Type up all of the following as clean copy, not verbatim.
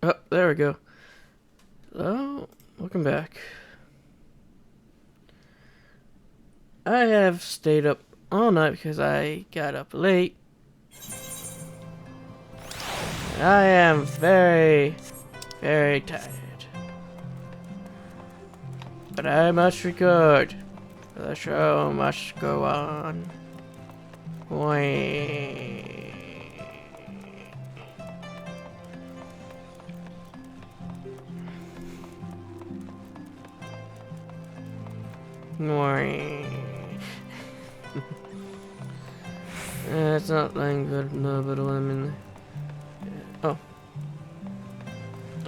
Oh, there we go. Hello, welcome back. I have stayed up all night because I got up late. I am very, very tired. But I must record. The show must go on. Wait. It's not laying good, no, but I'm in there. Oh.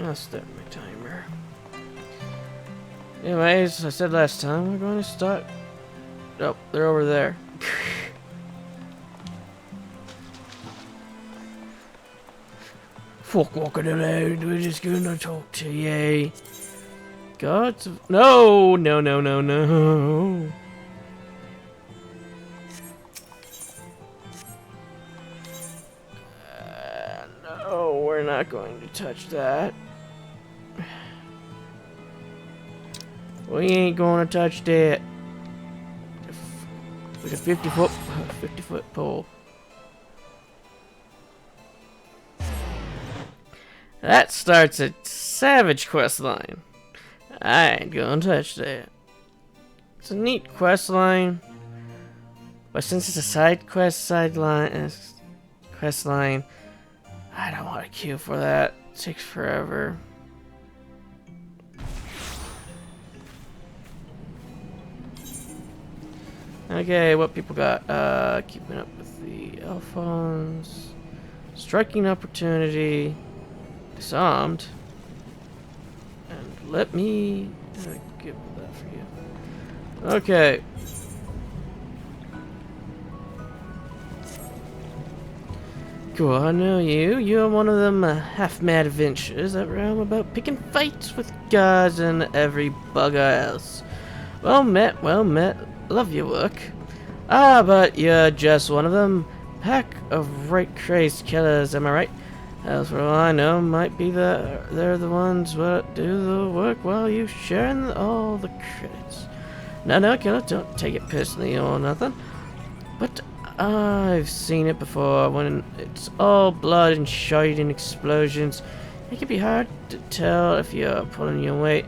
I'll start my timer. Anyways, I said last time we're going to start. Oh, they're over there. Fuck walking around, we're just gonna talk to you. Gods of... No, no, no, no, no. No, we're not going to touch that. We ain't gonna touch that. With a 50-foot pole. That starts a savage quest line. I ain't gonna touch that. It's a neat quest line, but since it's a side quest quest line, I don't want to queue for that. It takes forever. Okay, what people got? Keeping up with the Alphons. Striking opportunity. Disarmed. And let me give that for you. Okay. Cool, I know you. You're one of them half-mad adventurers that roam about picking fights with gods and every bugger else. Well met, well met. Love your work. Ah, but you're just one of them. Pack of right crazed killers, am I right? As for all I know, might be they're the ones what do the work while you sharing all the credits. No, killer, don't take it personally or nothing. But I've seen it before. When it's all blood and shite and explosions, it can be hard to tell if you're pulling your weight.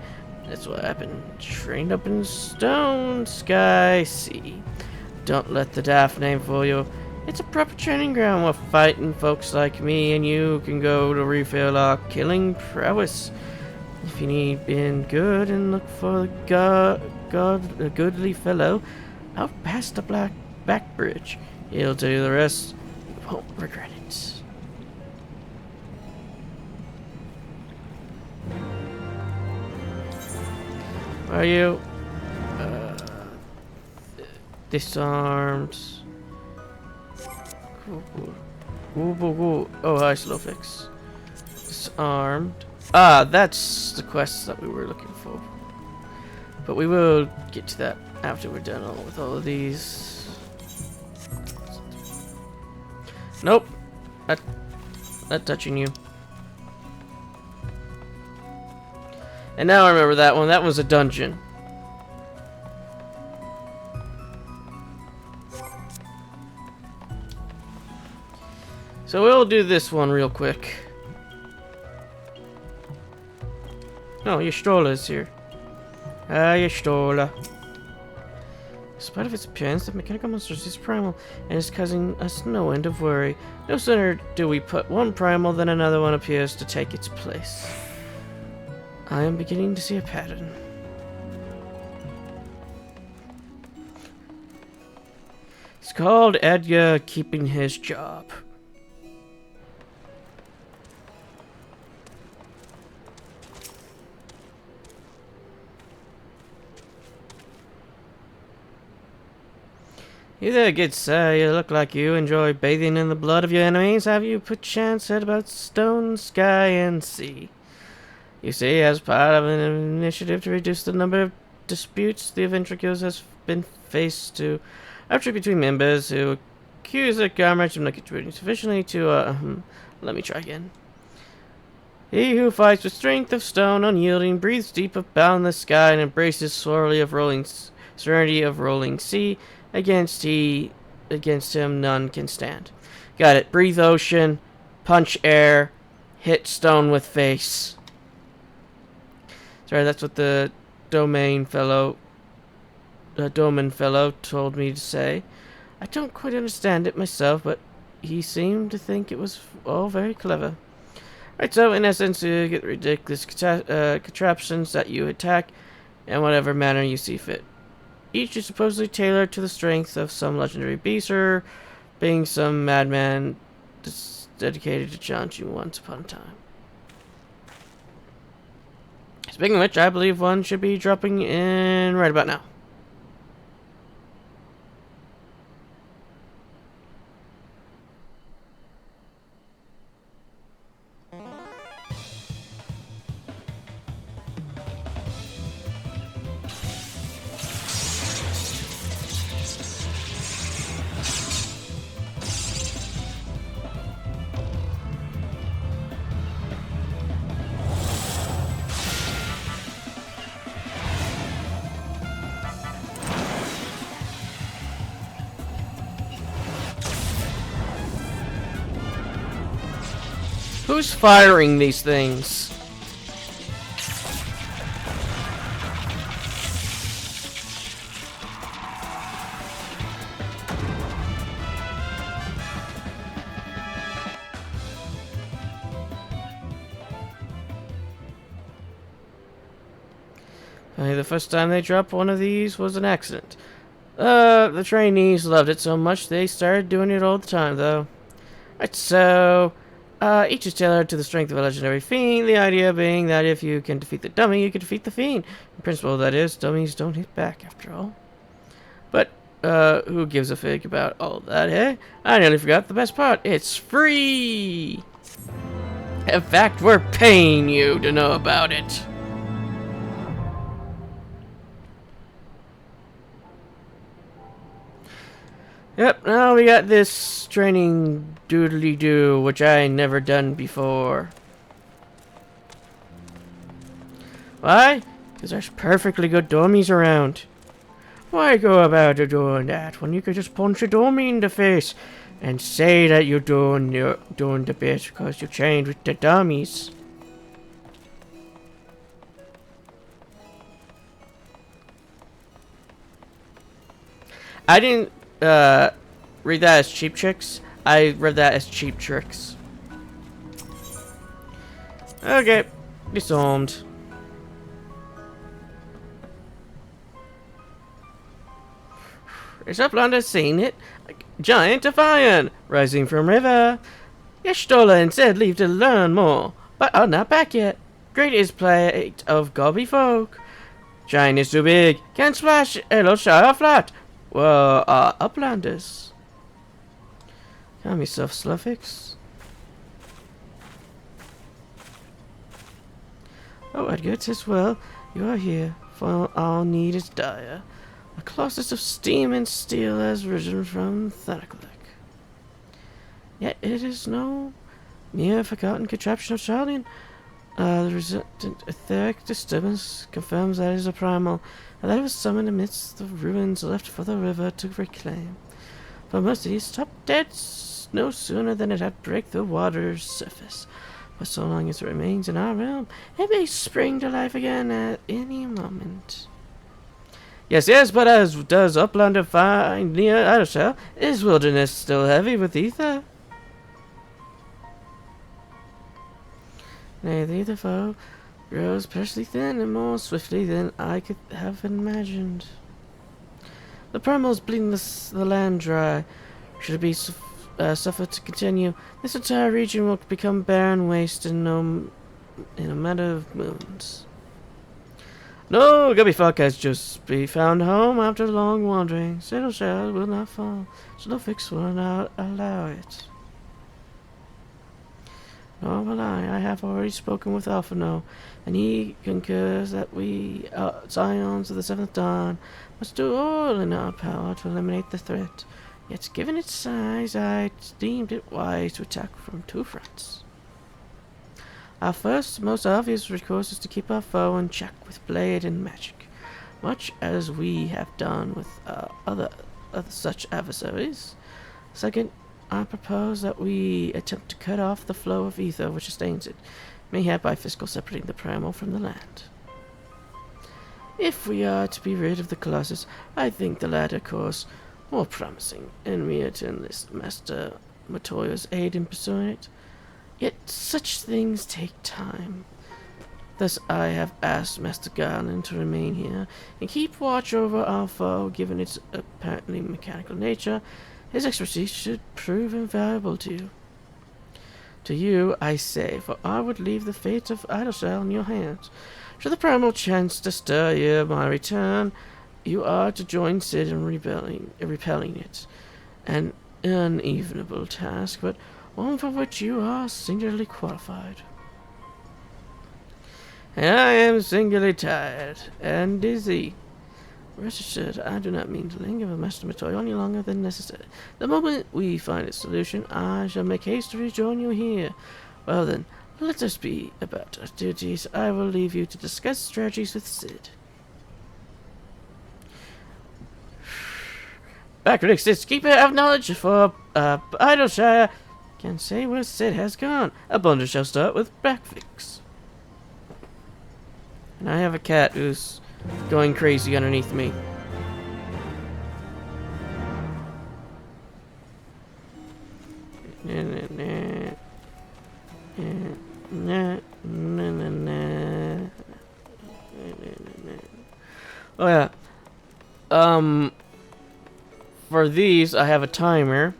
That's what happened. Trained up in stone, sky, sea. Don't let the daft name fool you. It's a proper training ground where fighting folks like me and you can go to refill our killing prowess. If you need being good and look for a goodly fellow out past the black back bridge. He'll do the rest. You won't regret it. Where are you? Disarmed. Cool. Oh, hi, slow fix. Disarmed. Ah, that's the quest that we were looking for. But we will get to that after we're done with all of these. Nope. Not touching you. And now I remember that one. That was a dungeon. So we'll do this one real quick. No, your stroller's here. Ah, your stroller. In spite of its appearance, the mechanical monster is primal and is causing us no end of worry. No sooner do we put one primal than another one appears to take its place. I am beginning to see a pattern. It's called Edgar keeping his job. You there, good sir. You look like you enjoy bathing in the blood of your enemies. Have you perchance heard about stone, sky, and sea? You see, as part of an initiative to reduce the number of disputes the Ventricles has been faced to arbitrate between members who accuse their comrades of not contributing sufficiently to, let me try again. He who fights with strength of stone, unyielding, breathes deep of boundless sky, and embraces serenity of rolling sea. Against him, none can stand. Got it. Breathe ocean, punch air, hit stone with face. Sorry, that's what the domain fellow told me to say. I don't quite understand it myself, but he seemed to think it was all very clever. Right, so in essence, you get ridiculous contraptions that you attack in whatever manner you see fit. Each is supposedly tailored to the strength of some legendary beast or being some madman dedicated to challenge you once upon a time. Speaking of which, I believe one should be dropping in right about now. Who's firing these things? The first time they dropped one of these was an accident. The trainees loved it so much they started doing it all the time, though. Right, so each is tailored to the strength of a legendary fiend, the idea being that if you can defeat the dummy, you can defeat the fiend. In principle, that is, dummies don't hit back, after all. But, who gives a fig about all that, eh? I nearly forgot the best part. It's free! In fact, we're paying you to know about it. Yep, now we got this training doodly-doo, which I never done before. Why? Because there's perfectly good dummies around. Why go about doing that when you could just punch a dummy in the face and say that you're doing the bit because you trained with the dummies? I didn't read that as cheap tricks. I read that as cheap tricks. Okay, disarmed. Is Uplander seen it? A giant defiant rising from river. Yeshtola and said leave to learn more, but are not back yet. Great is plate of gobby folk. Giant is too big, can't splash, it'll shower flat. Well, Uplanders. Calm yourself, Sluffix. Oh, Edgar, 'tis well you are here, for our need is dire. A colossus of steam and steel has risen from Thanaklik. Yet it is no mere forgotten contraption of Charlian. The resultant etheric disturbance confirms that it is a primal, and that it was summoned amidst the ruins left for the river to reclaim. For mercy, stop dead no sooner than it had break the water's surface. But so long as it remains in our realm, it may spring to life again at any moment. Yes, but as does Uplander find near Idleshell, is wilderness still heavy with ether? Nay, the ether foe grows perishly thin and more swiftly than I could have imagined. The primals bleeding the land dry. Should it be suffered to continue, this entire region will become barren waste in a matter of moons. No, Gubby Fuck has just be found home after long wandering. Saddle shell will not fall, so no fix will not allow it. Nor will I. I have already spoken with Alphino, and he concurs that we, Scions of the Seventh Dawn, must do all in our power to eliminate the threat. Yet, given its size, I deemed it wise to attack from two fronts. Our first, most obvious recourse is to keep our foe in check with blade and magic, much as we have done with other such adversaries. Second, I propose that we attempt to cut off the flow of ether which sustains it, mayhap by physical separating the primal from the land. If we are to be rid of the Colossus, I think the latter course more promising, and we to enlist Master Matoya's aid in pursuing it. Yet such things take time. Thus I have asked Master Garland to remain here and keep watch over our foe. Given its apparently mechanical nature, his expertise should prove invaluable to you. To you, I say, for I would leave the fate of Idleshire in your hands. Should the primal chance to stir you my return, you are to join Sid in repelling it. An unevenable task, but one for which you are singularly qualified. And I am singularly tired and dizzy. Rest assured, I do not mean to linger with Master Matoya any longer than necessary. The moment we find a solution, I shall make haste to rejoin you here. Well then, let us be about our duties. I will leave you to discuss strategies with Sid. Backward Sid's keeper of knowledge for Idleshire can say where Sid has gone. A blunder shall start with Backfix. And I have a cat who's going crazy underneath me. Oh yeah. For these, I have a timer.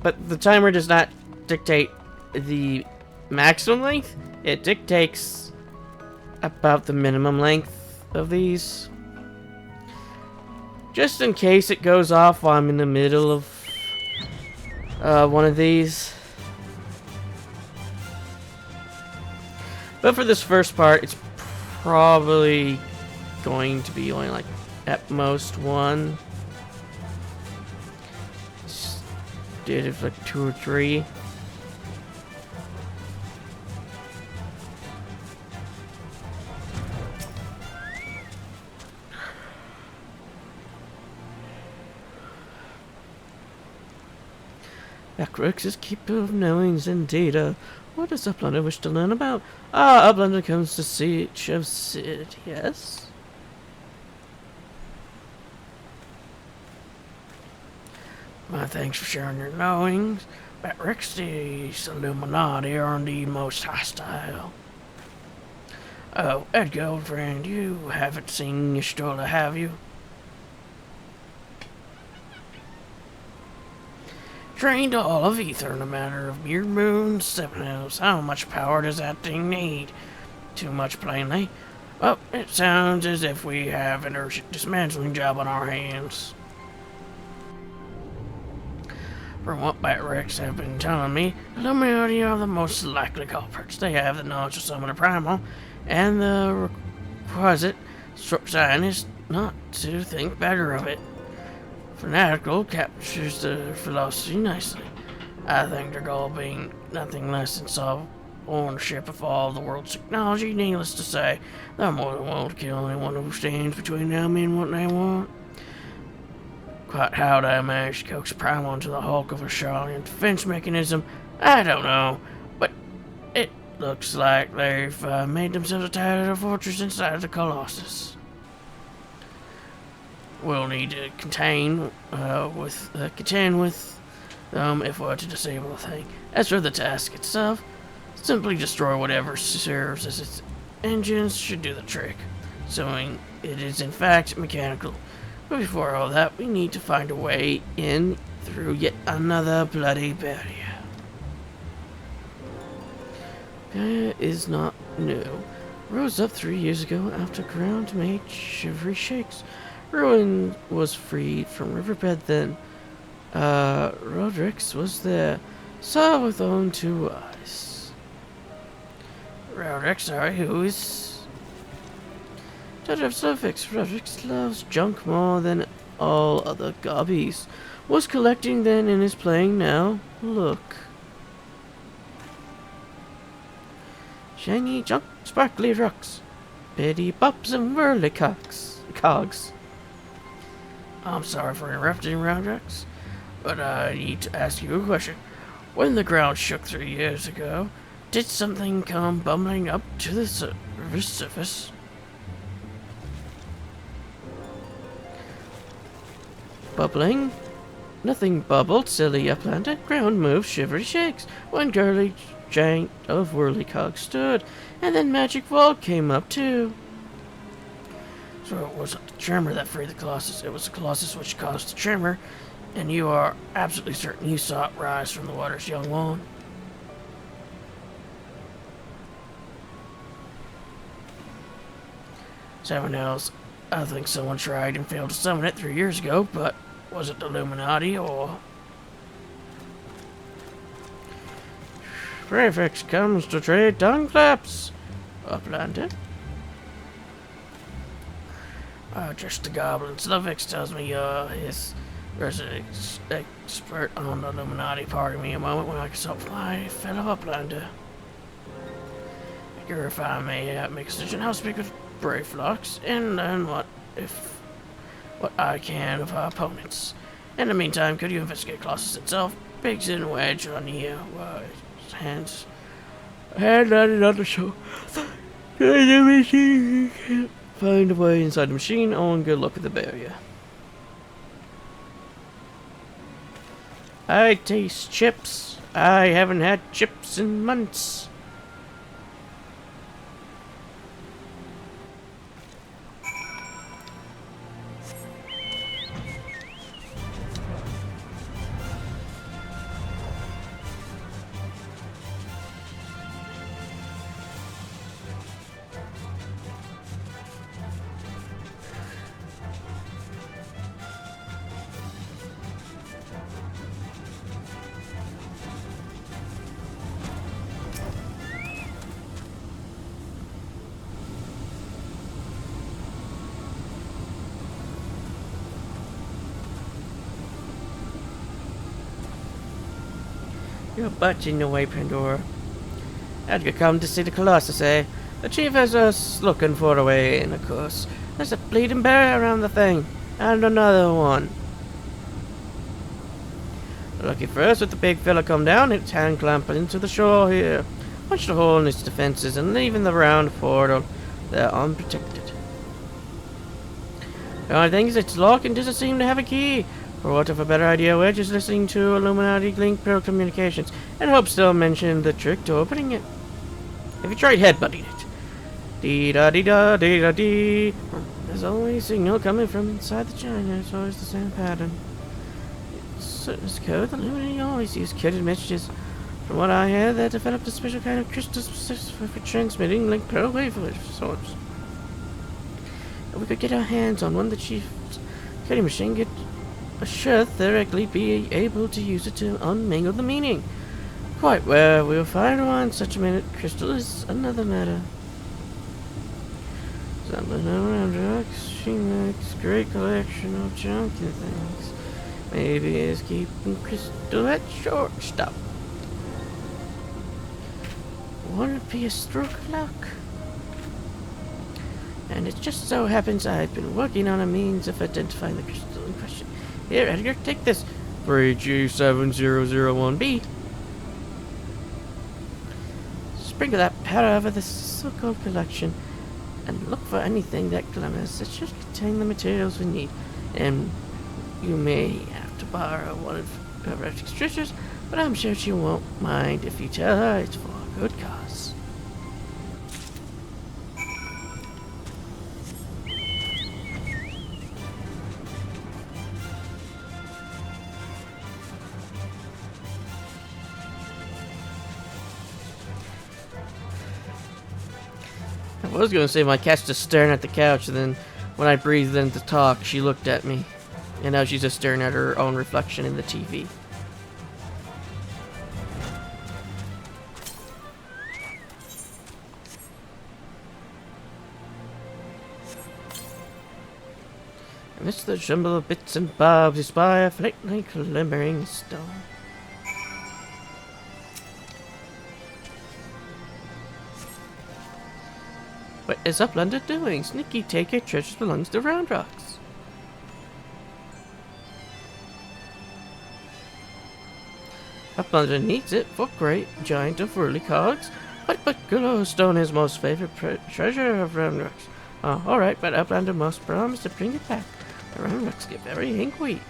But the timer does not dictate the maximum length. It dictates about the minimum length of these. Just in case it goes off while I'm in the middle of one of these. But for this first part, it's probably going to be only like at most one. Did it like 2 or 3. Backworks is keeper of knowings and data. What does Uplander wish to learn about? Ah, Uplander comes to search of Sid, yes? My thanks for sharing your knowings. Backworks, these Illuminati are indeed most hostile. Oh, Edgar, old friend, you haven't seen Yestola, have you? Drained all of ether in a matter of mere moons, 7 elves. How much power does that thing need? Too much, plainly. Well, it sounds as if we have an urgent dismantling job on our hands. From what Batrix have been telling me, Illuminati are the most likely culprits. They have the knowledge of some of the primal, and the requisite scientist not to think better of it. Fanatical captures the philosophy nicely. I think their goal being nothing less than solve ownership of all the world's technology. Needless to say, they're more than willing to kill anyone who stands between them and what they want. Quite how they managed to coax Primal into the hulk of a Charlatan defense mechanism, I don't know, but it looks like they've made themselves a tighter fortress inside the Colossus. We'll need to contend with them if we're to disable the thing. As for the task itself, simply destroy whatever serves as its engines should do the trick, showing it is in fact mechanical. But before all that, we need to find a way in through yet another bloody barrier. Barrier is not new. Rose up 3 years ago after ground made shivery shakes. Ruin was freed from riverbed then. Rodrix was there. Saw with own 2 eyes. Rodrix, sorry, who is... Judge of Suffix, Rodrix loves junk more than all other gobbies. Was collecting then and is playing now. Look. Shiny junk, sparkly rocks, bitty bops and whirly cogs. I'm sorry for interrupting, Roundrux, but I need to ask you a question. When the ground shook 3 years ago, did something come bumbling up to the surface? Bubbling? Nothing bubbled, silly Uplander. Ground moved, shivery shakes. One girly giant of whirlycog stood, and then magic wall came up too. So it wasn't the tremor that freed the Colossus, it was the Colossus which caused the tremor, and you are absolutely certain you saw it rise from the water's young one. Someone else, I think someone tried and failed to summon it 3 years ago, but was it the Illuminati or... Prefix comes to trade tongue claps, Uplander. Just the goblins. Lovix tells me his resident expert on the Illuminati. Pardon me a moment when I consult my fellow Uplander. If I may make a decision, I'll speak with Brave Flux and learn what I can of our opponents. In the meantime, could you investigate Colossus itself? Pigs and wedge on the hands. Hand on another show. Find a way inside the machine. Oh, and good luck with the barrier. I taste chips. I haven't had chips in months. Your butt in the way, Pandora. How'd you come to see the Colossus, eh? The chief has us looking for a way in, of course. There's a bleeding bear around the thing. And another one. Lucky for us, with the big fella come down, its hand clamp into the shore here. Punched a hole in its defenses and leaving the round portal there unprotected. The only thing is its lock and doesn't seem to have a key. For what if a better idea, Wedge is listening to Illuminati Link Pro Communications and hopes they'll mention the trick to opening it. Have you tried headbutting it? Dee-da-dee-da-dee-da-dee. There's always a signal coming from inside the China. It's always the same pattern. It's code. The Illuminati always use coded messages. From what I hear, they developed a special kind of crystal for transmitting Link Pro waveforms. If we could get our hands on one, the chief's coding machine could should theoretically be able to use it to unmingle the meaning. Quite where we'll find one such a minute crystal is another matter. Something around drugs, she makes a great collection of junky things. Maybe it's keeping crystal at shortstop. Wouldn't it be a stroke of luck? And it just so happens I've been working on a means of identifying the crystal in question. Here, Edgar, take this. 3G7001B. Sprinkle that powder over the so-called collection and look for anything that glimmers. It should contain the materials we need. And you may have to borrow one of her Retic's treasures, but I'm sure she won't mind if you tell her it's for a good cause. I was going to say my cat's just staring at the couch, and then when I breathed in to talk, she looked at me. And now she's just staring at her own reflection in the TV. Amidst the jumble of bits and bobs, you spy a faintly glimmering stone. What is Uplander doing? Sneaky take your treasures belongs to Round Rocks. Uplander needs it for great giant of whirly cogs, but Glowstone is most favorite treasure of Round Rocks. Oh, alright, but Uplander must promise to bring it back. The Round Rocks get very angry.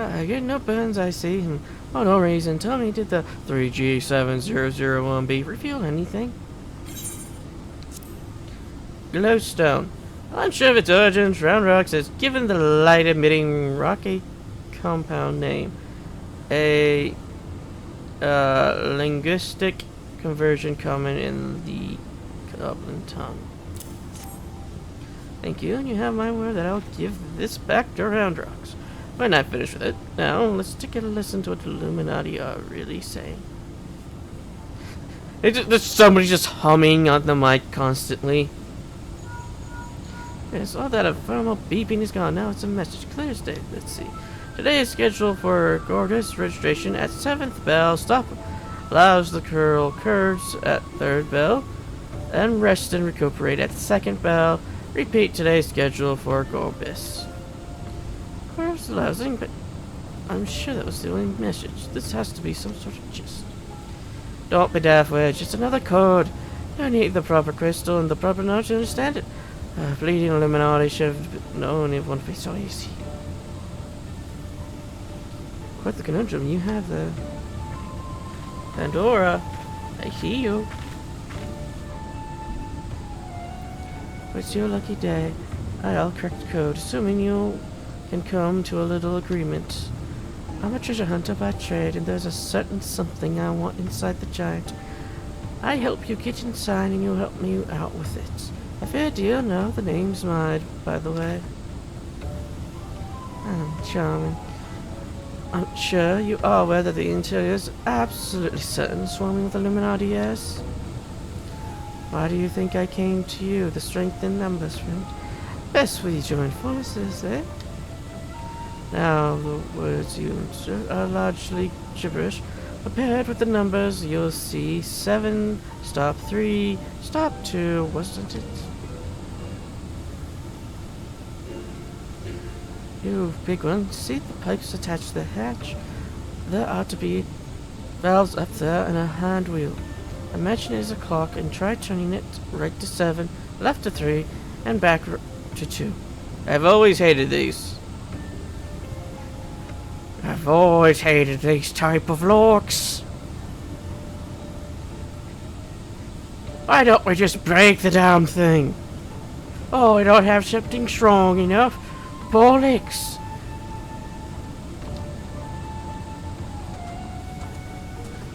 I get no burns, I see. Oh, no reason. Tell me, did the 3G7001B reveal anything? Glowstone. Unsure of its origins, Round Rocks has given the light-emitting rocky compound name. A linguistic conversion common in the Goblin tongue. Thank you, and you have my word that I'll give this back to Round Rocks. When I finish with it, now let's take a listen to what the Illuminati are really saying. There's somebody just humming on the mic constantly. Yes, all that ephemeral beeping is gone. Now it's a message. Clear state. Let's see. Today is scheduled for Gorgas registration at 7th bell. Stop. Allows the curves at 3rd bell. And rest and recuperate at 2nd bell. Repeat today's schedule for Gorbis. Curves lousing, but I'm sure that was the only message. This has to be some sort of gist. Don't be daft, Wedge. It's another code. You need the proper crystal and the proper knowledge to understand it. Bleeding Illuminati should have known it wouldn't be so easy. Quite the conundrum you have there. Pandora, I see you. It's your lucky day. I'll correct the code, assuming you can come to a little agreement. I'm a treasure hunter by trade, and there's a certain something I want inside the giant. I help you get inside, and you help me out with it. A fair deal? No, the name's mine, by the way. Charming. I'm sure you are aware that the interior is absolutely certain swarming with Illuminati, yes? Why do you think I came to you? The strength in numbers, friend. Best we join forces, eh? Now, the words you insert are largely gibberish. Paired with the numbers, you'll see 7, stop 3, stop 2, wasn't it? You big one, see the pipes attached to the hatch? There ought to be valves up there and a hand wheel. Imagine it as a clock and try turning it right to 7, left to 3, and back to 2. I've always hated these. I've always hated these type of locks. Why don't we just break the damn thing? Oh, we don't have something strong enough. Bollocks.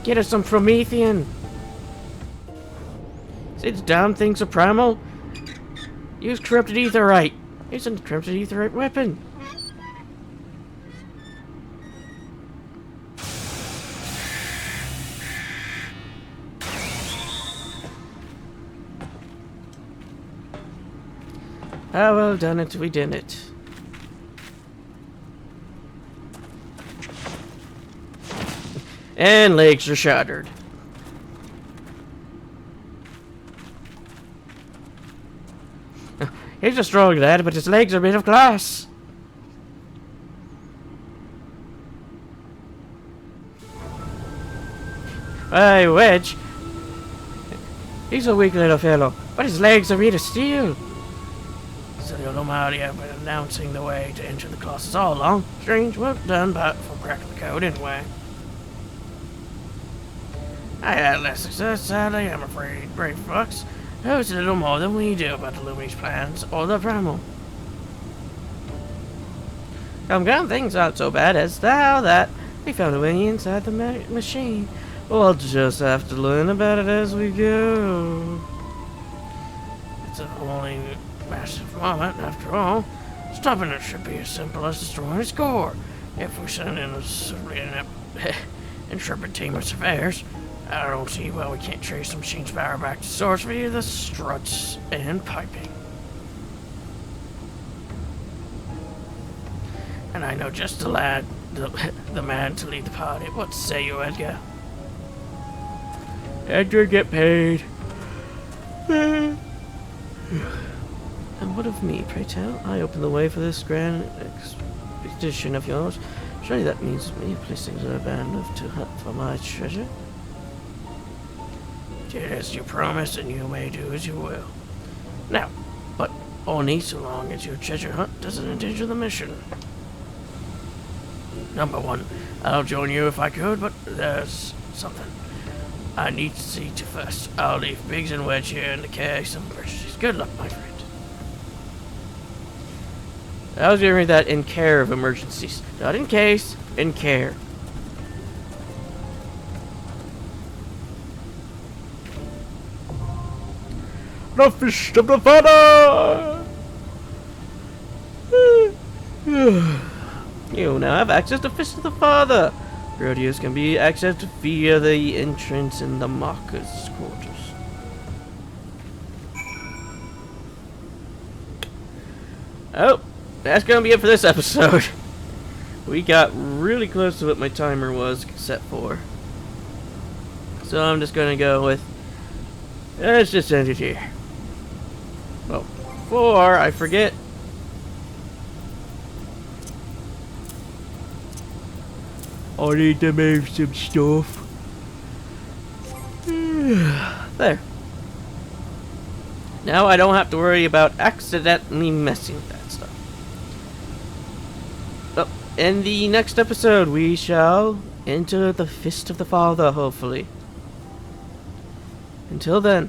Get us some Promethean. See, the damn thing's a primal. Use corrupted etherite. Use a corrupted etherite weapon. Ah, well done it, we did it. And legs are shattered. He's a strong lad, but his legs are made of glass. Hey, Wedge. He's a weak little fellow, but his legs are made of steel. So the Illuminati have been announcing the way to enter the classes all along. Strange work done, but we'll crack the code anyway. I had less success, sadly, I'm afraid. Brave fucks knows a little more than we do about the Illuminati's plans or the primal. Come, things aren't so bad as now that we found a way inside the machine. We'll just have to learn about it as we go. It's only massive moment, after all. Stopping it should be as simple as destroying its core. If we send in a civilian intrepid team of surveyors, I don't see why we can't trace the machine's power back to source via the struts and piping. And I know just the lad, the man to lead the party. What say you, Edgar? Edgar, get paid. And what of me, pray tell? I opened the way for this grand expedition of yours. Surely that means me placing a band of to hunt for my treasure? It is your promise, and you may do as you will. Now, but only so long as your treasure hunt doesn't endanger the mission. Number one, I'll join you if I could, but there's something I need to see to first. I'll leave Biggs and Wedge here in the case of emergencies. Good luck, my friend. I was gonna read that in care of emergencies. Not in case, in care. The fist of the father! You now have access to Fist of the Father. Rodeos can be accessed via the entrance in the Marker's quarters. Oh, that's gonna be it for this episode. We got really close to what my timer was set for. So I'm just gonna go with, let's just end it here. Well, before I forget, I need to move some stuff. There. Now I don't have to worry about accidentally messing with that stuff. Well, in the next episode, we shall enter the Fist of the Father, hopefully. Until then.